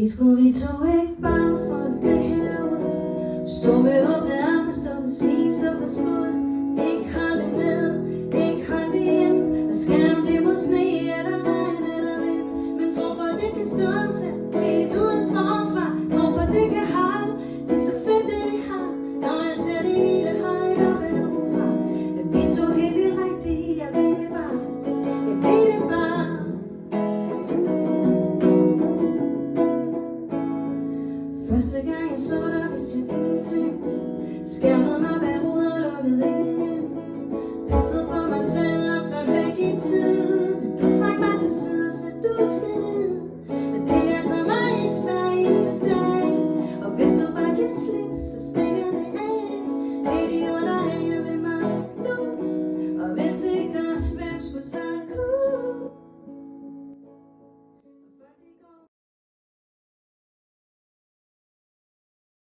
Skulle vi to ikke bare få det herude? Stå med åbne arme, stå med smil, stå på skud. Ikke hold det ned, ikke hold det ind. Hvad skal om det mod sne eller regn eller vind? Men tro på det kan stå selv, helt uden forsvar. Tro på det kan holde, det er så fedt det vi har. Når jeg ser det hele højt op herfra. Men vi to helt vildt rigtigt, jeg ved det bare. Jeg ved det bare. Første gang jeg så dig, vidste jeg ingenting.